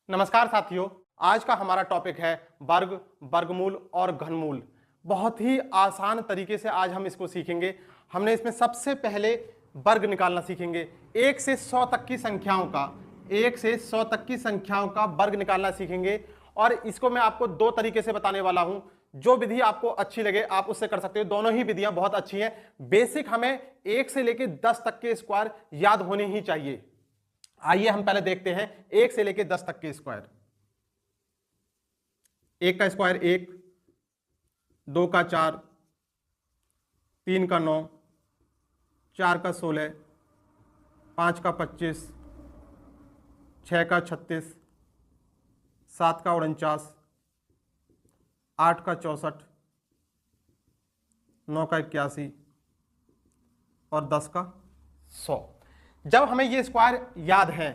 नमस्कार साथियों, आज का हमारा टॉपिक है वर्ग, वर्गमूल और घनमूल। बहुत ही आसान तरीके से आज हम इसको सीखेंगे। हमने इसमें सबसे पहले वर्ग निकालना सीखेंगे। 1 से 100 तक की संख्याओं का 1 से 100 तक की संख्याओं का वर्ग निकालना सीखेंगे और इसको मैं आपको दो तरीके से बताने वाला हूं। जो विधि आपको अच्छी लगे आप उससे कर सकते हो। दोनों ही विधियां बहुत अच्छी हैं। बेसिक हमें 1 से लेकर 10 तक के स्क्वायर याद होने ही चाहिए। आइए हम पहले देखते हैं 1 से लेकर 10 तक के स्क्वायर। 1 का स्क्वायर 1, 2 का 4, 3 का 9, 4 का 16, 5 का 25, 6 का 36, 7 का 49, 8 का 64, 9 का 81 और 10 का 100। जब हमें ये स्क्वायर याद है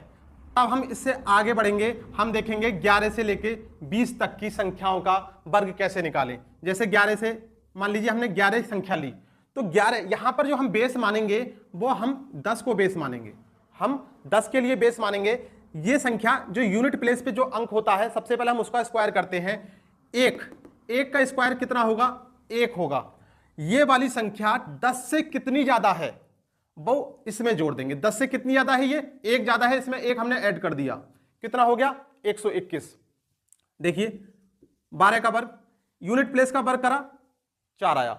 तब हम इससे आगे बढ़ेंगे। हम देखेंगे 11 से लेके 20 तक की संख्याओं का वर्ग कैसे निकालें। जैसे 11 से मान लीजिए हमने 11 संख्या ली तो 11 यहां पर जो हम बेस मानेंगे वो हम 10 को बेस मानेंगे। हम 10 के लिए बेस मानेंगे। ये संख्या जो यूनिट प्लेस पे जो अंक होता है सबसे पहले हम उसका स्क्वायर करते हैं। 1 का स्क्वायर कितना होगा? 1 होगा। ये वाली संख्या 10 से कितनी ज्यादा है वो इसमें जोड़ देंगे। 10 से कितनी ज्यादा है? ये 1 ज्यादा है, इसमें 1 हमने ऐड कर दिया। कितना हो गया? 121। देखिए 12 का वर्ग, यूनिट प्लेस का वर्ग करा 4 आया।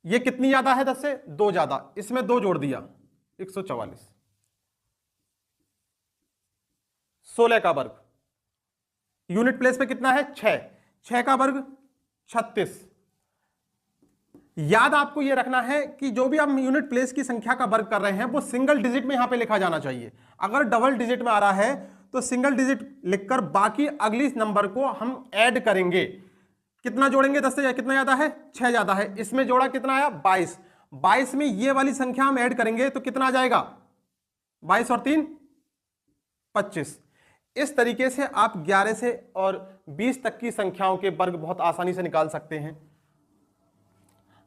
ये कितनी ज्यादा है? 10 से 2 ज्यादा, इसमें 2 जोड़ दिया 144। 16 का वर्ग, यूनिट प्लेस पे कितना है? 6 का वर्ग 36। याद आपको यह रखना है कि जो भी हम यूनिट प्लेस की संख्या का वर्ग कर रहे हैं वो सिंगल डिजिट में यहां पे लिखा जाना चाहिए। अगर डबल डिजिट में आ रहा है तो सिंगल डिजिट लिखकर बाकी अगली नंबर को हम ऐड करेंगे। कितना जोड़ेंगे? 10 से कितना ज्यादा है? 6 ज्यादा है। इसमें जोड़ा कितना आया? 22। 22 में ये वाली संख्या हम ऐड करेंगे तो कितना आ जाएगा? 22 और 3 25। इस तरीके से आप 11 से और 20 तक की संख्याओं के वर्ग बहुत आसानी से निकाल सकते हैं।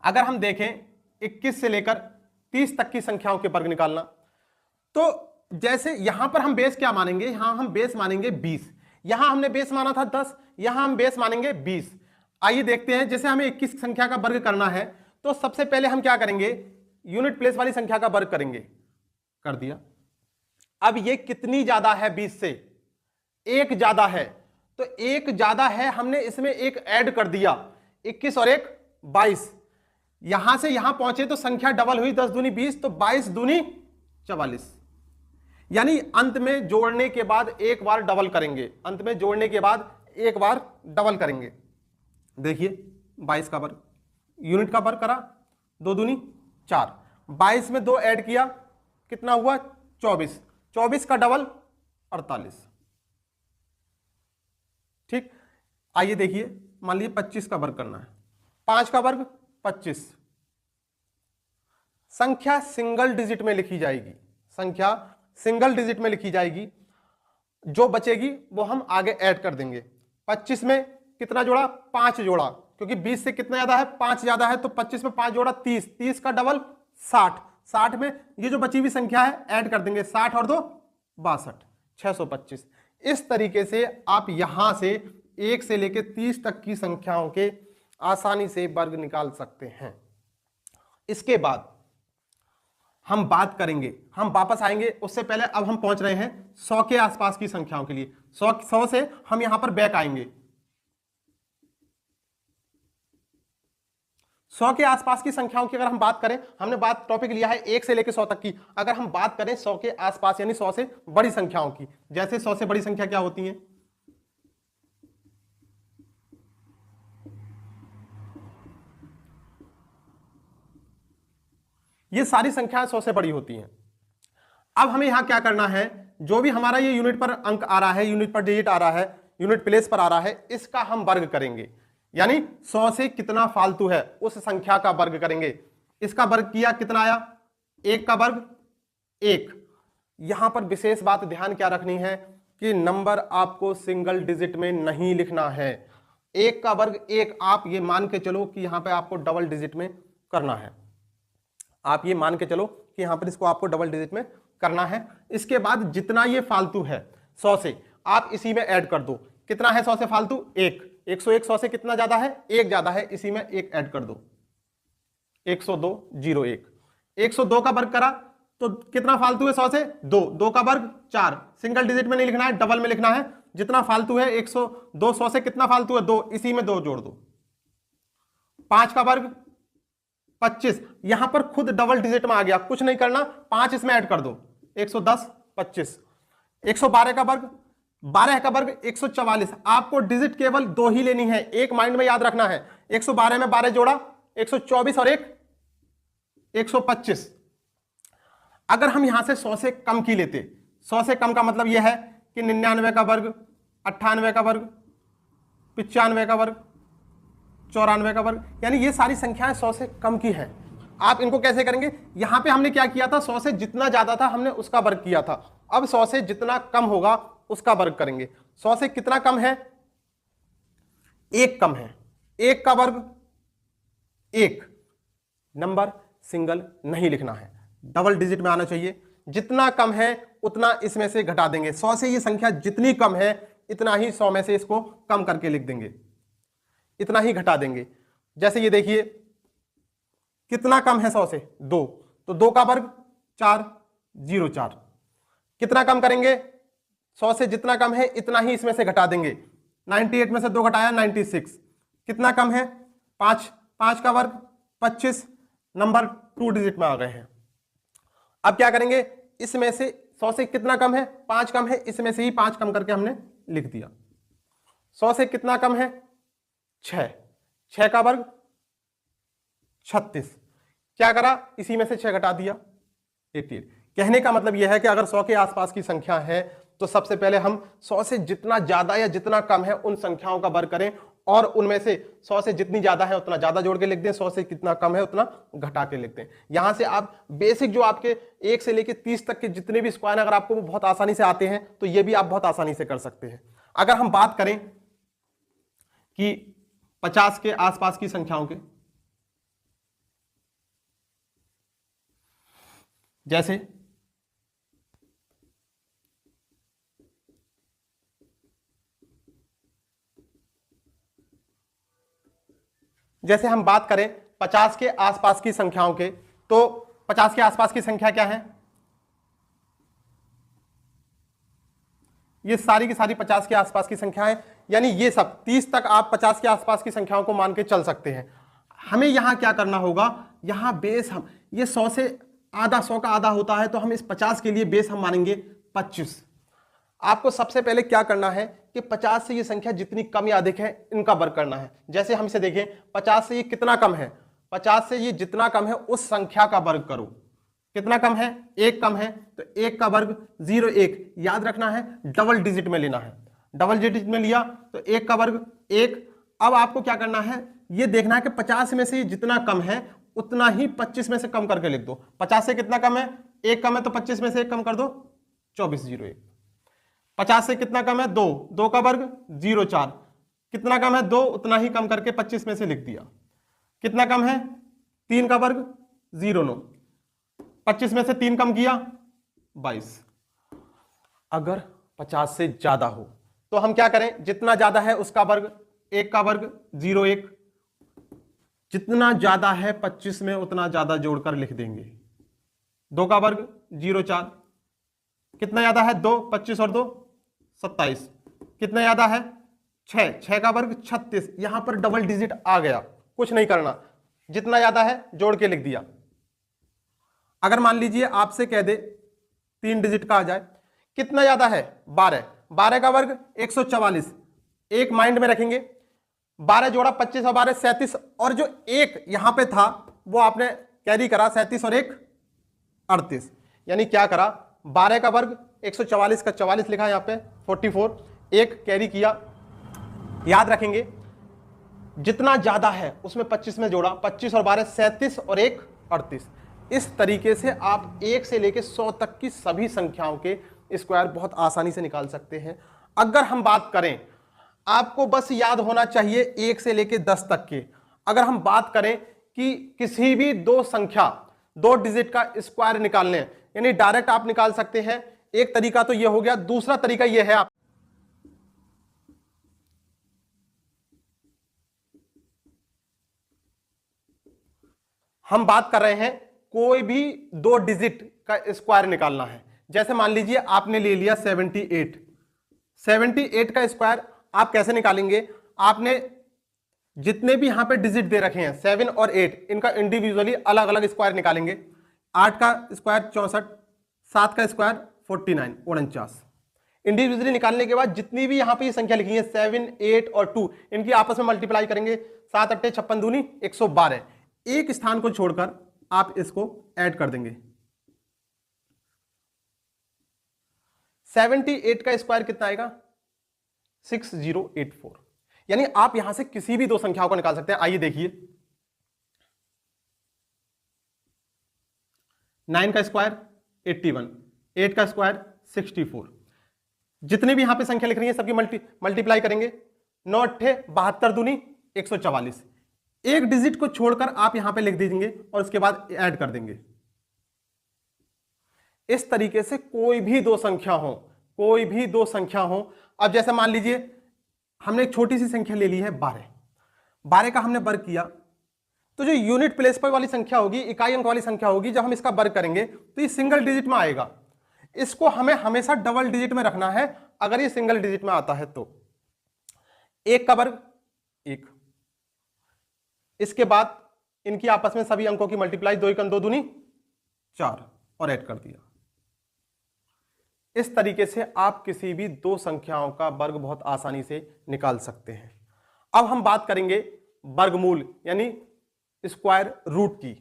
अगर हम देखें 21 से लेकर 30 तक की संख्याओं के वर्ग निकालना, तो जैसे यहां पर हम बेस क्या मानेंगे? यहां हम बेस मानेंगे 20। यहां हमने बेस माना था 10, यहां हम बेस मानेंगे 20। आइए देखते हैं। जैसे हमें 21 संख्या का वर्ग करना है तो सबसे पहले हम क्या करेंगे? यूनिट प्लेस वाली संख्या का वर्ग करेंगे। कर दिया। अब ये कितनी ज्यादा है? 20 से 1 ज्यादा है, तो 1 ज्यादा है, हमने इसमें 1 ऐड कर दिया। 21 और 1 22। यहां से यहां पहुंचे तो संख्या डबल हुई, 10 दूनी 20, तो 22 दूनी 44। यानी अंत में जोड़ने के बाद एक बार डबल करेंगे। अंत में जोड़ने के बाद एक बार डबल करेंगे। देखिए 22 का वर्ग, यूनिट का वर्ग करा, 2 दूनी 4, 22 में 2 ऐड किया, कितना हुआ? 24। 24 का डबल 48। ठीक। आइए देखिए, मान लीजिए 25 का वर्ग करना है। 5 का वर्ग 25। संख्या सिंगल डिजिट में लिखी जाएगी। संख्या सिंगल डिजिट में लिखी जाएगी। जो बचेगी वो हम आगे ऐड कर देंगे। 25 में कितना जोड़ा? 5 जोड़ा, क्योंकि 20 से कितना ज्यादा है? 5 ज्यादा है, तो 25 में 5 जोड़ा 30। 30 का डबल 60। 60 में ये जो बची हुई संख्या है ऐड कर देंगे। 60 और 2 62, 625। इस तरीके से आप यहां से 1 से लेकर 30 तक की संख्याओं के आसानी से वर्ग निकाल सकते हैं। इसके बाद हम बात करेंगे, हम वापस आएंगे। उससे पहले अब हम पहुंच रहे हैं 100 के आसपास की संख्याओं के लिए। 100 से हम यहां पर बैक आएंगे। 100 के आसपास की संख्याओं की अगर हम बात करें, हमने बात टॉपिक लिया है 1 से लेकर 100 तक की। अगर हम बात करें 100 के आसपास यानी 100 से बड़ी संख्याओं की, जैसे 100 से बड़ी संख्या क्या होती है? ये सारी संख्याएं 100 से बड़ी होती हैं। अब हमें यहां क्या करना है? जो भी हमारा ये यूनिट पर अंक आ रहा है, यूनिट पर डिजिट आ रहा है, यूनिट प्लेस पर आ रहा है, इसका हम वर्ग करेंगे। यानी 100 से कितना फालतू है उस संख्या का वर्ग करेंगे। इसका वर्ग किया, कितना आया? 1 का वर्ग 1। यहां पर विशेष बात ध्यान क्या रखनी है कि नंबर आपको सिंगल डिजिट में नहीं लिखना है। 1 का वर्ग 1, आप ये मान के चलो कि यहां पर आपको डबल डिजिट में करना है। आप ये मान के चलो कि यहां पर इसको आपको डबल डिजिट में करना है। इसके बाद जितना ये फालतू है 100 से, आप इसी में ऐड कर दो। कितना है 100 से फालतू? 1। 101 100 से कितना ज्यादा है? 1 ज्यादा है, इसी में 1 ऐड कर दो। 102 01। 102 का वर्ग करा तो कितना फालतू है 100 से? 2। 2 का वर्ग 4। सिंगल डिजिट में नहीं लिखना है, डबल में लिखना है। जितना फालतू है 102, 100 से कितना फालतू है? 2, इसी में 2 जोड़ दो। 5 का वर्ग 25। यहां पर खुद डबल डिजिट में आ गया, कुछ नहीं करना, 5 इसमें ऐड कर दो। 110 25। 112 का वर्ग, 12 का वर्ग 144। आपको डिजिट केवल 2 ही लेनी है, एक माइंड में याद रखना है। 112 में 12 जोड़ा 124 और 125। अगर हम यहां से 100 से कम की लेते, 100 से कम का मतलब यह है कि 99 का वर्ग, 98 का वर्ग, 95 का वर्ग, 94 का वर्ग, यानी ये सारी संख्याएं 100 से कम की हैं। आप इनको कैसे करेंगे? यहां पे हमने क्या किया था, 100 से जितना ज्यादा था हमने उसका वर्ग किया था। अब 100 से जितना कम होगा उसका वर्ग करेंगे। 100 से कितना कम है? 1 कम है। 1 का वर्ग 1। नंबर सिंगल नहीं लिखना है, डबल डिजिट में आना चाहिए। जितना कम है उतना इसमें से घटा देंगे। 100 से ये संख्या जितनी कम है इतना ही 100 में से इसको कम करके लिख देंगे, इतना ही घटा देंगे। जैसे ये देखिए कितना कम है 100 से? 2। तो 2 का वर्ग 4 04। कितना कम करेंगे? 100 से जितना कम है इतना ही इसमें से घटा देंगे। 98 में से 2 घटाया 96। कितना कम है? 5। 5 का वर्ग 25। नंबर 2 डिजिट में आ गए हैं। अब क्या करेंगे? इसमें से 100 से कितना कम है? 5 कम है, इसमें से ही 5 कम करके हमने लिख दिया। 100 से कितना कम है? 6। 6 का वर्ग 36। क्या करा? इसी में से 6 घटा दिया 88। कहने का मतलब यह है कि अगर 100 के आसपास की संख्या है तो सबसे पहले हम 100 से जितना ज्यादा या जितना कम है उन संख्याओं का वर्ग करें और उनमें से 100 से जितनी ज्यादा है उतना ज्यादा जोड़ के लिख दें, 100 से कितना कम है उतना घटा के लिख दें। यहां से आप बेसिक जो आपके 1 से लेके 30 तक के जितने भी स्क्वायर अगर आपको बहुत आसानी से आते हैं तो ये भी आप बहुत आसानी से कर सकते हैं। अगर हम बात करें कि 50 के आसपास की संख्याओं के, जैसे हम बात करें 50 के आसपास की संख्याओं के, तो 50 के आसपास की संख्या क्या है? ये सारी की सारी 50 के आसपास की संख्याएं, यानी ये सब 30 तक आप 50 के आसपास की संख्याओं को मान के चल सकते हैं। हमें यहां क्या करना होगा? यहां बेस हम ये 100 से आधा, 100 का आधा होता है, तो हम इस 50 के लिए बेस हम मानेंगे 25। आपको सबसे पहले क्या करना है कि 50 से ये संख्या जितनी कम या अधिक है इनका वर्ग करना है। जैसे हम इसे देखें, 50 से ये कितना कम है? 50 से ये जितना कम है उस संख्या का वर्ग करो। कितना कम है? 1 कम है, तो 1 का वर्ग 01। याद रखना है डबल डिजिट में लेना है। डबल डिजिट में लिया तो 1 का वर्ग 1। अब आपको क्या करना है? ये देखना है कि 50 में से जितना कम है उतना ही 25 में से कम करके लिख दो। 50 से कितना कम है? 1 कम है, तो 25 में से 1 कम कर दो, 2401। 50 से कितना कम है? 2। 2 का वर्ग 04। कितना कम है? 2, उतना ही कम करके 25 में से लिख दिया। कितना कम है? 3 का वर्ग 09। 25 में से 3 कम किया 22। अगर 50 से ज्यादा हो तो हम क्या करें? जितना ज्यादा है उसका वर्ग, 1 का वर्ग 01। जितना ज्यादा है 25 में उतना ज्यादा जोड़कर लिख देंगे। 2 का वर्ग 04। कितना ज्यादा है? 2। 25 और 2 27। कितना ज्यादा है? 6। 6 का वर्ग 36। यहां पर डबल डिजिट आ गया, कुछ नहीं करना, जितना ज्यादा है जोड़ के लिख दिया। अगर मान लीजिए आपसे कह दे 3 डिजिट का आ जाए, कितना ज्यादा है? 12। 12 का वर्ग 144। एक माइंड में रखेंगे, 12 जोड़ा 25 और 12 37, और जो एक यहां पे था वो आपने कैरी करा, 37 और 1 38। यानी क्या करा? 12 का वर्ग 144 का 44 लिखा यहां पे 44, एक कैरी किया। याद रखेंगे जितना ज्यादा है उसमें 25 में जोड़ा, 25 और 12 37 और 1 38। इस तरीके से आप 1 से लेकर 100 तक की सभी संख्याओं के स्क्वायर बहुत आसानी से निकाल सकते हैं। अगर हम बात करें, आपको बस याद होना चाहिए 1 से लेकर 10 तक के। अगर हम बात करें कि किसी भी 2 संख्या 2 डिजिट का स्क्वायर निकालने, यानी डायरेक्ट आप निकाल सकते हैं। एक तरीका तो यह हो गया, दूसरा तरीका यह है हम बात कर रहे हैं कोई भी 2 डिजिट का स्क्वायर निकालना है। जैसे मान लीजिए आपने ले लिया 78 का स्क्वायर आप कैसे निकालेंगे? आपने जितने भी यहां पे डिजिट दे रखे हैं 7 और 8, इनका इंडिविजुअली अलग अलग स्क्वायर निकालेंगे। 8 का स्क्वायर 64, 7 का स्क्वायर 49 49। इंडिविजुअली निकालने के बाद जितनी भी यहां पे ये संख्या लिखी है 7, 8 और 2, इनकी आपस में मल्टीप्लाई करेंगे। 7 अट्ठे 56 दूनी 112। एक स्थान को छोड़कर आप इसको ऐड कर देंगे। 78 का स्क्वायर कितना आएगा? 6084। यानी आप यहां से किसी भी 2 संख्याओं को निकाल सकते हैं। आइए देखिए, 9 का स्क्वायर 81, 8 का स्क्वायर 64। जितने भी यहां पे संख्या लिख रही है सबकी मल्टीप्लाई करेंगे। 9 अट्ठे 72 दूनी 144। एक डिजिट को छोड़कर आप यहां पे लिख दीजिए और उसके बाद ऐड कर देंगे। इस तरीके से कोई भी 2 संख्या हो, अब जैसे मान लीजिए हमने एक छोटी सी संख्या ले ली है 12 का हमने वर्ग किया, तो जो यूनिट प्लेस पर वाली संख्या होगी, इकाई अंक वाली संख्या होगी, जब हम इसका वर्ग करेंगे तो ये सिंगल डिजिट में आएगा। इसको हमें हमेशा डबल डिजिट में रखना है। अगर ये सिंगल डिजिट में आता है तो 1 का वर्ग 1, इसके बाद इनकी आपस में सभी अंकों की मल्टीप्लाई, 2 1 2 दूनी 4 और ऐड कर दिया। इस तरीके से आप किसी भी 2 संख्याओं का वर्ग बहुत आसानी से निकाल सकते हैं। अब हम बात करेंगे वर्गमूल यानी स्क्वायर रूट की।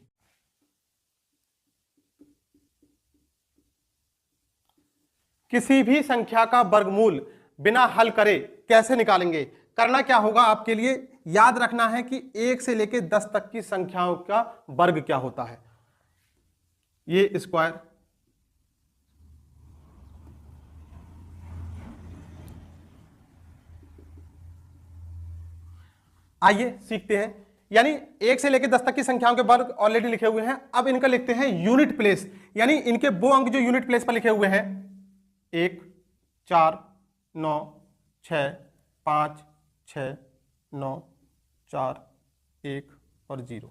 किसी भी संख्या का वर्गमूल बिना हल करे कैसे निकालेंगे? करना क्या होगा आपके लिए, याद रखना है कि 1 से लेकर 10 तक की संख्याओं का वर्ग क्या होता है। ये स्क्वायर, आइए सीखते हैं। यानी 1 से लेकर 10 तक की संख्याओं के वर्ग ऑलरेडी लिखे हुए हैं। अब इनका लिखते हैं यूनिट प्लेस, यानी इनके वो अंक जो यूनिट प्लेस पर लिखे हुए हैं 1, 4, 9, 6, 5, 6, 9, 4, 1 और 0।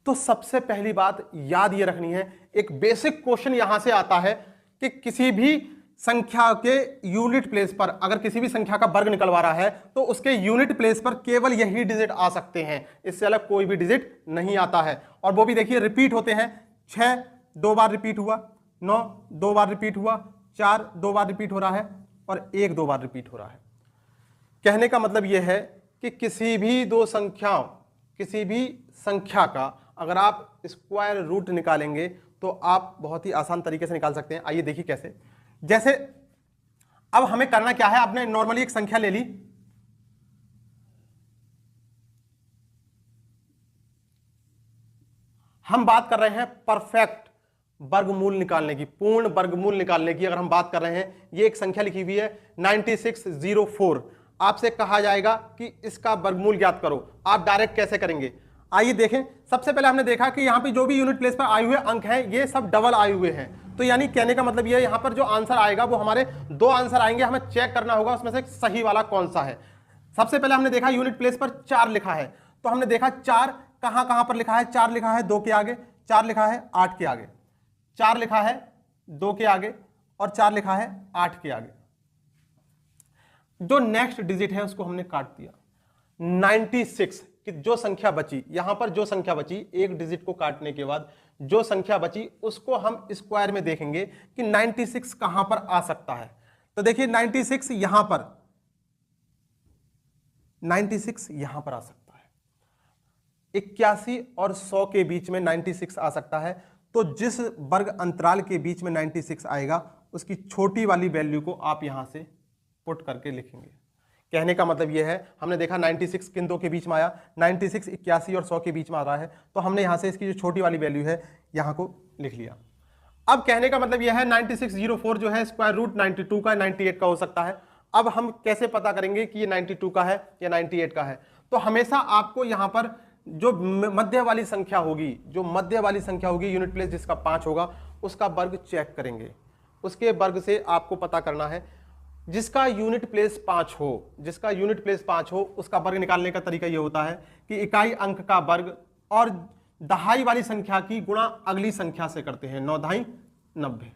तो सबसे पहली बात याद ये रखनी है, एक बेसिक क्वेश्चन यहां से आता है कि किसी भी संख्या के यूनिट प्लेस पर अगर किसी भी संख्या का वर्ग निकलवा रहा है तो उसके यूनिट प्लेस पर केवल यही डिजिट आ सकते हैं, इससे अलग कोई भी डिजिट नहीं आता है। और वो भी देखिए रिपीट होते हैं। 6 2 बार रिपीट हुआ, 9 2 बार रिपीट हुआ, 4 2 बार रिपीट हो रहा है और 1 2 बार रिपीट हो रहा है। कहने का मतलब यह है कि किसी भी संख्या का अगर आप स्क्वायर रूट निकालेंगे तो आप बहुत ही आसान तरीके से निकाल सकते हैं। आइए देखिए कैसे। जैसे अब हमें करना क्या है, आपने नॉर्मली एक संख्या ले ली, हम बात कर रहे हैं परफेक्ट वर्गमूल निकालने की, पूर्ण वर्गमूल निकालने की। अगर हम बात कर रहे हैं, ये एक संख्या लिखी हुई है 9604, आपसे कहा जाएगा कि इसका वर्गमूल ज्ञात करो। आप डायरेक्ट कैसे करेंगे, आइए देखें। सबसे पहले हमने देखा कि यहां पे जो भी यूनिट प्लेस पर आए हुए अंक हैं ये सब डबल आए हुए हैं, तो यानी कहने का मतलब ये है यहां पर जो आंसर आएगा वो हमारे 2 आंसर आएंगे, हमें चेक करना होगा उसमें से सही वाला कौन सा है। सबसे पहले हमने देखा यूनिट प्लेस पर 4 लिखा है, तो हमने देखा 4 कहां पर लिखा है। 4 लिखा है 2 के आगे, 4 लिखा है 8 के आगे, 4 लिखा है 2 के आगे और 4 लिखा है 8 के आगे। जो नेक्स्ट डिजिट है उसको हमने काट दिया। 96 कि जो संख्या बची, यहां पर जो संख्या बची, एक डिजिट को काटने के बाद जो संख्या बची उसको हम स्क्वायर में देखेंगे कि 96 कहां पर आ सकता है। तो देखिए 96 यहां पर, 96 यहां पर आ सकता है। 81 और 100 के बीच में 96 आ सकता है। तो जिस वर्ग अंतराल के बीच में 96 आएगा उसकी छोटी वाली वैल्यू को आप यहां से पुट करके लिखेंगे। कहने का मतलब यह है, हमने देखा 96 किन दो के बीच में आया, 96 81 और 100 के बीच में आ रहा है, तो हमने यहां से इसकी जो छोटी वाली वैल्यू है यहां को लिख लिया। अब कहने का मतलब यह है 9604 जो है स्क्वायर रूट 92 का 98 का हो सकता है। अब हम कैसे पता करेंगे कि ये 92 का है या 98 का है? तो हमेशा आपको यहां पर जो मध्य वाली संख्या होगी, यूनिट प्लेस जिसका 5 होगा उसका वर्ग चेक करेंगे। उसके वर्ग से आपको पता करना है जिसका यूनिट प्लेस 5 हो, उसका वर्ग निकालने का तरीका यह होता है कि इकाई अंक का वर्ग और दहाई वाली संख्या की गुणा अगली संख्या से करते हैं, 9 दहाई 90।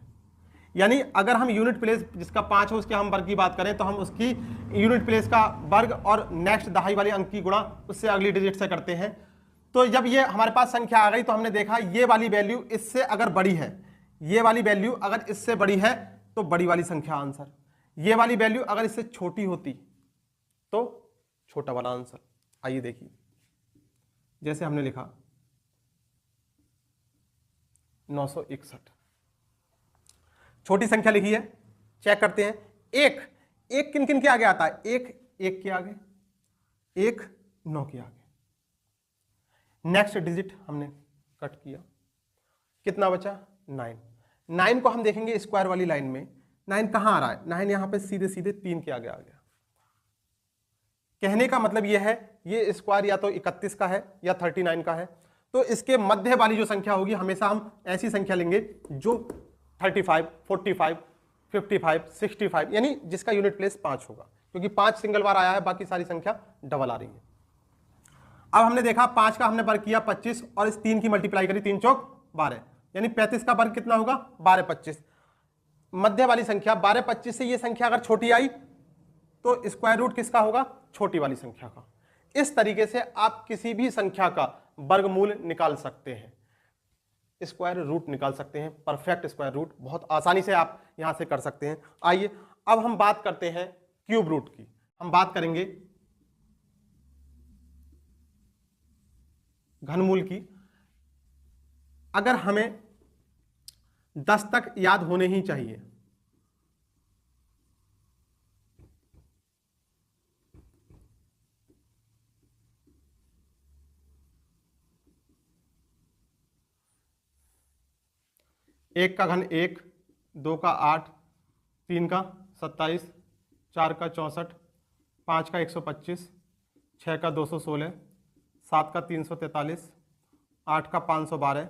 यानी अगर हम यूनिट प्लेस जिसका 5 है उसके हम वर्ग की बात करें तो हम उसकी यूनिट प्लेस का वर्ग और नेक्स्ट दहाई वाले अंक की गुणा उससे अगली डिजिट से करते हैं। तो जब ये हमारे पास संख्या आ गई तो हमने देखा ये वाली वैल्यू इससे अगर बड़ी है, ये वाली वैल्यू अगर इससे बड़ी है तो बड़ी वाली संख्या आंसर, ये वाली वैल्यू अगर इससे छोटी होती तो छोटा वाला आंसर। आइए देखिए, जैसे हमने लिखा 961, छोटी संख्या लिखी है, चेक करते हैं। एक एक किन किन के आगे आता है? एक के आगे, एक 9 के आगे। नेक्स्ट डिजिट हमने कट किया, कितना बचा? 9। 9 को हम देखेंगे स्क्वायर वाली लाइन में, 9 कहां आ रहा है? 9 यहां पे सीधे सीधे 3 के आगे आ गया। कहने का मतलब यह है ये स्क्वायर या तो 31 का है या 39 का है, तो इसके मध्य वाली जो संख्या होगी हमेशा हम ऐसी संख्या लेंगे जो 35, 45, 55, 65 यानी जिसका यूनिट प्लेस 5 होगा, क्योंकि 5 सिंगल बार आया है, बाकी सारी संख्या डबल आ रही है। अब हमने देखा 5 का हमने वर्ग किया 25 और इस 3 की मल्टीप्लाई करी, 3 चौक 12, यानी 35 का वर्ग कितना होगा? 12 25। मध्य वाली संख्या 12 25 से ये संख्या अगर छोटी आई तो स्क्वायर रूट किसका होगा? छोटी वाली संख्या का। इस तरीके से आप किसी भी संख्या का वर्गमूल निकाल सकते हैं, स्क्वायर रूट निकाल सकते हैं, परफेक्ट स्क्वायर रूट बहुत आसानी से आप यहां से कर सकते हैं। आइए अब हम बात करते हैं क्यूब रूट की। हम बात करेंगे घनमूल की। अगर हमें 10 तक याद होने ही चाहिए, एक का घन 1, 2 का 8, 3 का 27, 4 का 64, 5 का 125, 6 का 216, 7 का 343, 8 का 512,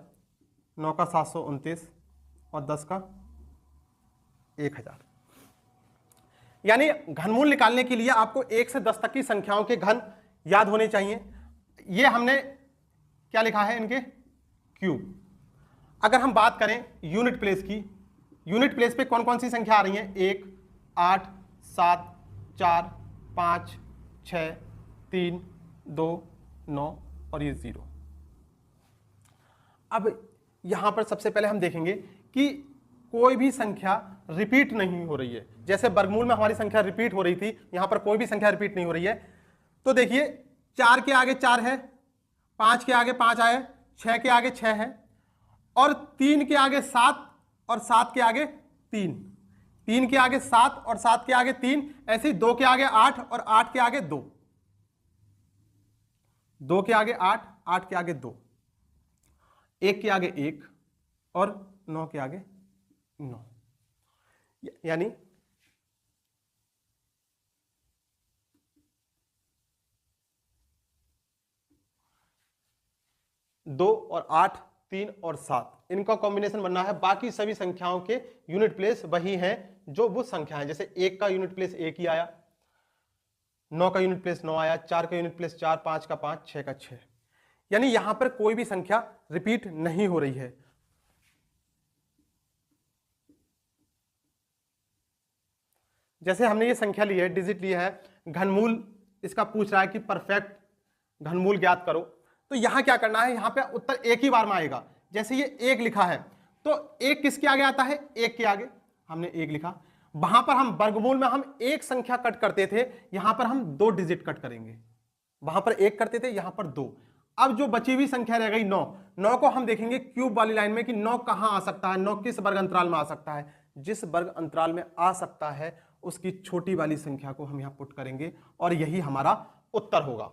9 का 729 और 10 का 1000। यानी घनमूल निकालने के लिए आपको 1 से 10 तक की संख्याओं के घन याद होने चाहिए। ये हमने क्या लिखा है? इनके क्यूब। अगर हम बात करें यूनिट प्लेस की, यूनिट प्लेस पे कौन कौन सी संख्या आ रही है? 1, 8, 7, 4, 5, 6, 3, 2, 9 और ये 0। अब यहां पर सबसे पहले हम देखेंगे कि कोई भी संख्या रिपीट नहीं हो रही है। जैसे वर्गमूल में हमारी संख्या रिपीट हो रही थी, यहां पर कोई भी संख्या रिपीट नहीं हो रही है। तो देखिए 4 के आगे 4 है, 5 के आगे 5 आए, 6 के आगे 6 है और 3 के आगे 7 और 7 के आगे 3, 3 के आगे 7 और 7 के आगे 3, ऐसे ही 2 के आगे 8 और 8 के आगे 2, 2 के आगे 8, 8 के आगे 2, 1 के आगे 1 और 9 के आगे 9। यानी दो और 8, 3 और 7 इनका कॉम्बिनेशन बनना है। बाकी सभी संख्याओं के यूनिट प्लेस वही हैं जो वो संख्या है। जैसे 1 का यूनिट प्लेस 1 ही आया, 9 का यूनिट प्लेस 9 आया, 4 का यूनिट प्लेस 4, 5 का 5, 6 का 6। यानी यहां पर कोई भी संख्या रिपीट नहीं हो रही है। जैसे हमने ये संख्या ली है, डिजिट लिया है, घनमूल इसका पूछ रहा है कि परफेक्ट घनमूल ज्ञात करो। तो यहां क्या करना है? यहां पे उत्तर एक ही बार में आएगा। जैसे ये 1 लिखा है तो 1 किसके आगे आता है? 1 के आगे। हमने 1 लिखा, वहां पर हम वर्गमूल में हम एक संख्या कट करते थे, यहां पर हम 2 डिजिट कट करेंगे। वहां पर 1 करते थे, यहां पर 2। अब जो बची हुई संख्या रह गई 9, 9 को हम देखेंगे क्यूब वाली लाइन में कि 9 कहां आ सकता है, 9 किस वर्ग अंतराल में आ सकता है। जिस वर्ग अंतराल में आ सकता है उसकी छोटी वाली संख्या को हम यहां पुट करेंगे और यही हमारा उत्तर होगा।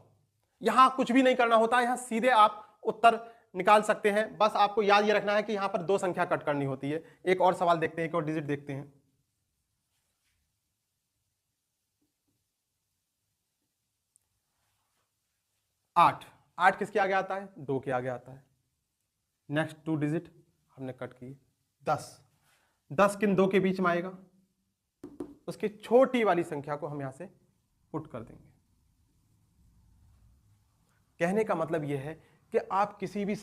यहां कुछ भी नहीं करना होता, यहां सीधे आप उत्तर निकाल सकते हैं। बस आपको याद ये रखना है कि यहां पर 2 संख्या कट करनी होती है। एक और सवाल देखते हैं, एक और डिजिट देखते हैं। आठ किसके आगे आता है? 2 के आगे आता है। नेक्स्ट 2 डिजिट हमने कट किए। 10 किन 2 के बीच में आएगा? उसकी छोटी वाली संख्या को हम यहां से पुट कर देंगे। कहने का मतलब यह है कि आप किसी भी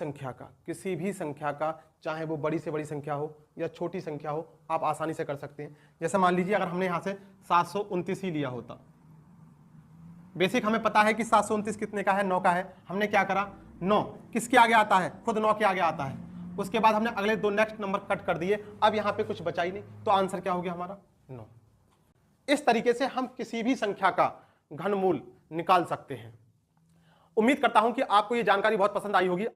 संख्या का चाहे वो बड़ी से बड़ी संख्या हो या छोटी संख्या हो, आप आसानी से कर सकते हैं। जैसे मान लीजिए अगर हमने यहां से 729 ही लिया होता, बेसिक हमें पता है कि 729 कितने का है, 9 का है। हमने क्या करा, 9 किसके आगे आता है, खुद 9 के आगे आता है। उसके बाद हमने अगले दो नेक्स्ट नंबर कट कर दिए, अब यहां पे कुछ बचा ही नहीं, तो आंसर क्या हो गया हमारा, 9। इस तरीके से हम किसी भी संख्या का घनमूल निकाल सकते हैं। उम्मीद करता हूं कि आपको यह जानकारी बहुत पसंद आई होगी।